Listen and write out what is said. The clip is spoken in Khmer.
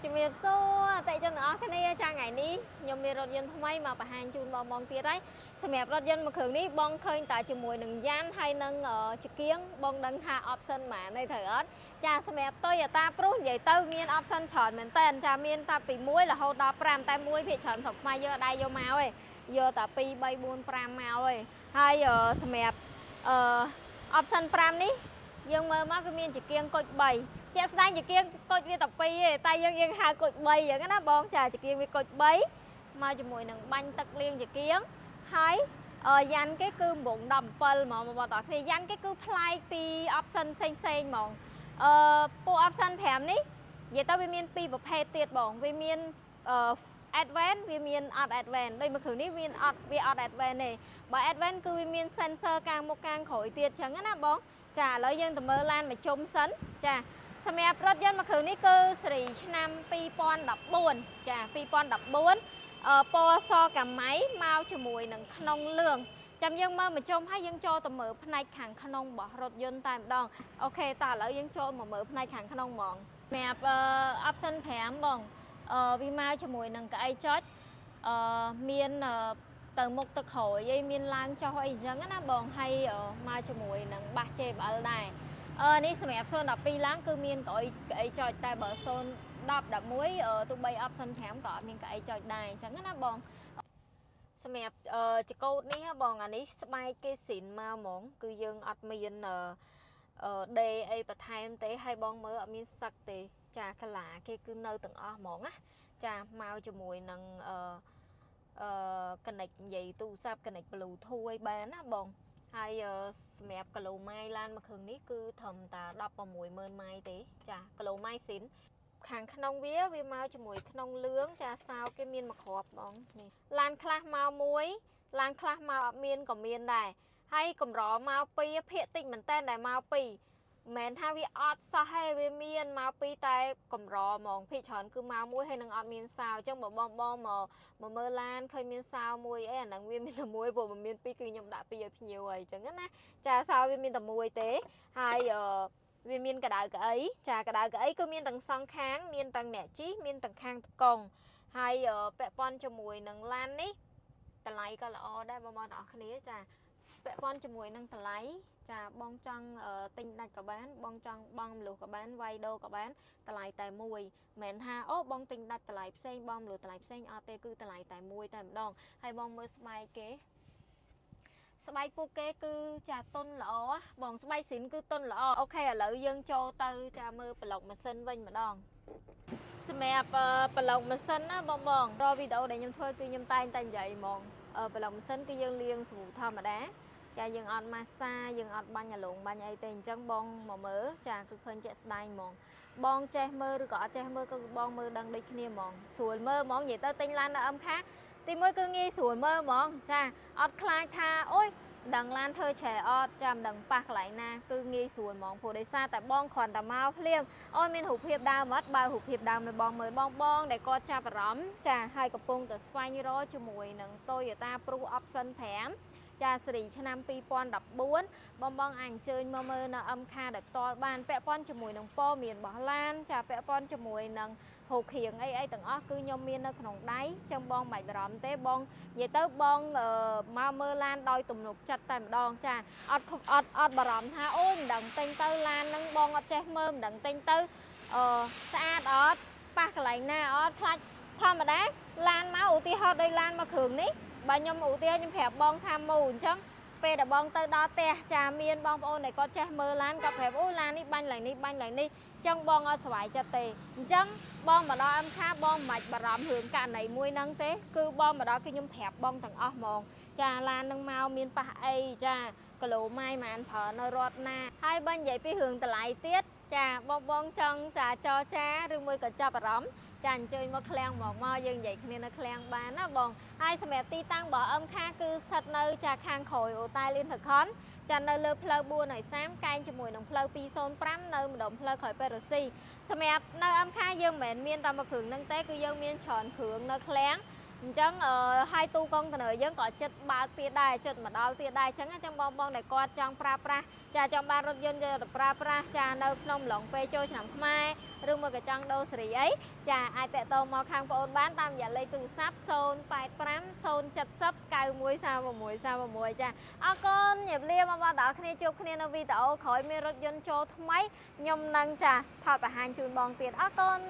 ជំរាបសួរអតិថិជនទាំងអស់គ្នាចាថ្ងៃនេះខ្ញុំមានរថយន្តថ្មីមកបង្ហាញជូនបងទៀតហើយសម្រាប់រថយន្តមួយគ្រឿងនេះបងឃើញតែជាមួយនឹងយ៉ានហើយនឹងជាគៀងបងដឹងថា option ម៉ានទេត្រូវអត់ចាសម្រាប់ Toyota Prius និយាយទៅមាន option ច្រើនមែនតើចាមានតាពី1រហូតដល់5តែមួយភាគច្រើនស្រុកខ្មែរយកដៃយកមកឯងយកតែ2 3 4 5មកឯងហើយសម្រាប់option 5នេះយើងមើលមកគឺមានជាគៀងគុជ3ជាក់ស្ដែងជាគៀងគុជវាតែ2ទេតែយើងហៅគុជ3អញ្ចឹងណាបងចាជាគៀងវាគុជ3មកជាមួយនឹងបាញ់ទឹកលាងជាគៀងហើយយ៉ាន់គេគឺម្ង17ហ្មងបងប្អូនគ្នាយ៉ាន់គេគឺប្លែកពី option ផ្សេងហ្មងពួក option 5នេះនិយាយទៅវាមាន2ប្រភេទទៀតបងវាមានadvance វាមានអត់ advance ដូចមួយគ្រឿងនេះវាអត់ advance ទេបើ advance គឺវាមាន sensor កាងមុខកាងក្រោយទៀតអញ្ចឹងណាបងចាឥឡូវយើងទៅមើលឡានមកជុំសិនចាសម្រាប់រថយន្តមួយគ្រឿងនេះគឺស៊េរីឆ្នាំ2014ចា2014ពណ៌សកាម៉ៃមកជាមួយនឹងក្នុងលឿងចាំយើងមើលមកជុំហើយយើងចូលទៅមើលផ្នែកខាងក្នុងរបស់រថយន្តតែម្ដងអូខេតោះឥឡូវយើងចូលមកមើលផ្នែកខាងក្នុងហ្មងសម្រាប់ option 5បងវាមកជាមួយនឹងកៅអីចុចមានទៅមុខទៅក្រោយឯងមានឡើងចុះអីអញ្ចឹងណាបងហើយមកជាមួយនឹងបាស JBL ដែរនេះសម្រាប់012ឡើងគឺមានកៅអីចុចតែបើ010 11ទោះបី option 5ក៏អត់មានកៅអីចុចដែរអញ្ចឹងណាបងសម្រាប់ចកោតនេះបងអានេះស្បែកគេស៊ីនមកហ្មងគឺយើងអត់មានដេអីបន្ថែមទេហើយបងមើលអត់មានសឹកទេចាកាឡាគេគឺនៅទាំងអស់ហ្មងណាចាមកជាមួយនឹងconnect និយាយទូរស័ព្ទ connect Bluetooth ឲ្យបានណាបងហើយសម្រាប់គីឡូម៉ាយឡានមួយគ្រឿងនេះគឺត្រឹមតែ 160000 ម៉ាយទេចាគីឡូម៉ាយស៊ីនខាងក្នុងវាមកជាមួយក្នុងលឿងចាសោគេមានមួយគ្រាប់បងនេះឡានខ្លះមកមួយឡានខ្លះមកអត់មានក៏មានដែរហើយកម្រមកពីភាគតិចមែនតើដែលមកពីមិនថាវាអត់សោះទេវាមានមកពីតែកម្រហ្មងភាគច្រើនគឺមកមួយហើយនឹងអត់មានសោអញ្ចឹងបើបងមកមើលឡានឃើញមានសោមួយអីអាហ្នឹងវាមានតែមួយព្រោះมันមានពីរគឺខ្ញុំដាក់ពីឲ្យភ្ញៀវអីអញ្ចឹងណាចាសោវាមានតែមួយទេហើយវាមានកដៅកៅអីចាកដៅកៅអីគឺមានទាំងសងខាងមានទាំងអ្នកជិះមានទាំងខាងតកង់ហើយពាក់ព័ន្ធជាមួយនឹងឡាននេះតម្លៃក៏ល្អដែរបងប្អូនទាំងអស់គ្នាចាពាក់ព័ន្ធជាមួយនឹងតម្លៃចាបងចង់ទិញដាច់ក៏បានបងចង់បងមលុះក៏បានវាយដូរក៏បានតម្លៃតែមួយមិនមែនថាអូបងទិញដាច់តម្លៃផ្សេងបងមលុះតម្លៃផ្សេងអត់ទេគឺតម្លៃតែមួយតែម្ដងហើយបងមើលស្បែកគេស្បែកពួកគេគឺចាតុនល្អបងស្បែកស៊ីនគឺតុនល្អអូខេឥឡូវយើងចូលទៅចាមើលប្លុកម៉ាស៊ីនវិញម្ដងសម្រាប់ប្លុកម៉ាស៊ីនណាបងរកវីដេអូដែលខ្ញុំធ្វើគឺខ្ញុំតែងតែនិយាយហ្មងប្លុកម៉ាស៊ីនគឺយើងលាងស្រួលធម្មតាចាយើងអត់ម៉ាសាយើងអត់បាញ់អាឡុងបាញ់អីទេអញ្ចឹងបងមកមើលចាគឺឃើញជាក់ស្ដែងហ្មងបងចេះមើលឬក៏អត់ចេះមើលក៏បងមើលដឹងដូចគ្នាហ្មងស្រួលមើលហ្មងនិយាយទៅទិញឡាននៅអឹមខាទីមួយគឺងាយស្រួលមើលហ្មងចាអត់ខ្លាចថាអូយដឹងឡានធ្វើឆែអត់ចាំដឹងប៉ះកន្លែងណាគឺងាយស្រួលហ្មងព្រោះដោយសារតែបងគ្រាន់តែមកភ្លាមអូយមានរូបភាពដើមអត់បើរូបភាពដើមឲ្យបងមើលបងដែលគាត់ចាប់អារម្មណ៍ចាហើយកំពុងតែស្វែងរកជាមួយនឹង Toyota Prius Option 5ចាស៊េរីឆ្នាំ2014បងអាចអញ្ជើញមកមើលនៅ MK ដោយផ្ទាល់បានពាក់ព័ន្ធជាមួយនឹងព័ត៌មានរបស់ឡានចាពាក់ព័ន្ធជាមួយនឹងហូបគ្រឿងអីទាំងអស់គឺខ្ញុំមាននៅក្នុងដៃចឹងបងបាច់បារម្ភទេបងនិយាយទៅបងមកមើលឡានដោយទំនុកចិត្តតែម្ដងចាអត់បារម្ភថាអូយមិនដឹងទិញទៅឡានហ្នឹងបងអត់ចេះមើលមិនដឹងទិញទៅស្អាតអត់ប៉ះកន្លែងណាអត់ខ្លាចធម្មតាឡានមកឧទាហរណ៍ដោយឡានមកគ្រឿងនេះបើខ្ញុំឧទាហរណ៍ខ្ញុំប្រាប់បងថាមូអញ្ចឹងពេលដែលបងទៅដល់ផ្ទះចាមានបងប្អូនដែលគាត់ចេះមើលឡានគាត់ប្រាប់អូឡាននេះបាញ់ឡើងនេះបាញ់ឡើងនេះអញ្ចឹងបងអត់សុវ័យចិត្តទេអញ្ចឹងបងមកដល់ MK បងមិនបាច់បារម្ភរឿងករណីមួយហ្នឹងទេគឺបងមកដល់គឺខ្ញុំប្រាប់បងទាំងអស់ហ្មងចាឡាននឹងមកមានប៉ះអីចាគីឡូម៉ាយម៉ានប្រើនៅរត់ណាហើយបើនិយាយពីរឿងតម្លៃទៀតចាបងចង់ចាចរចាឬមួយក៏ចាប់អារម្មណ៍ចាអញ្ជើញមកឃ្លាំងមកយើងនិយាយគ្នានៅឃ្លាំងបានណាបងហើយសម្រាប់ទីតាំងរបស់ MK គឺស្ថិតនៅចាខាងក្រោយអូតែលីនថខនចានៅលើផ្លូវ430កែងជាមួយនឹងផ្លូវ205នៅម្ដុំផ្លូវក្រោយប៉េរូស៊ីសម្រាប់នៅ MK យើងមិនមែនមានតែមួយគ្រឿងហ្នឹងទេគឺយើងមានច្រើនគ្រឿងនៅឃ្លាំង អញ្ចឹងហើយទូកុងតឺន័រយើងក៏ចិត្តបើកទៀតដែរចិត្តមកដល់ទៀតដែរអញ្ចឹងចាំបងដែលគាត់ចង់ប្រើប្រាស់ចាចង់បានរថយន្តយកទៅប្រើប្រាស់ចានៅក្នុងឡុងពេលចូលឆ្នាំខ្មែរឬមួយក៏ចង់ដូរសេរីអីចាអាចតាក់ទងមកខាងបងអូនបានតាមរយៈលេខទូរស័ព្ទ085 070 9136ចាអរគុណជម្រាបលាបងប្អូនទាំងអស់គ្នាជួបគ្នានៅវីដេអូក្រោយមានរថយន្តចូលថ្មីខ្ញុំនឹងចាថតបង្ហាញជូនបងទៀតអរគុណ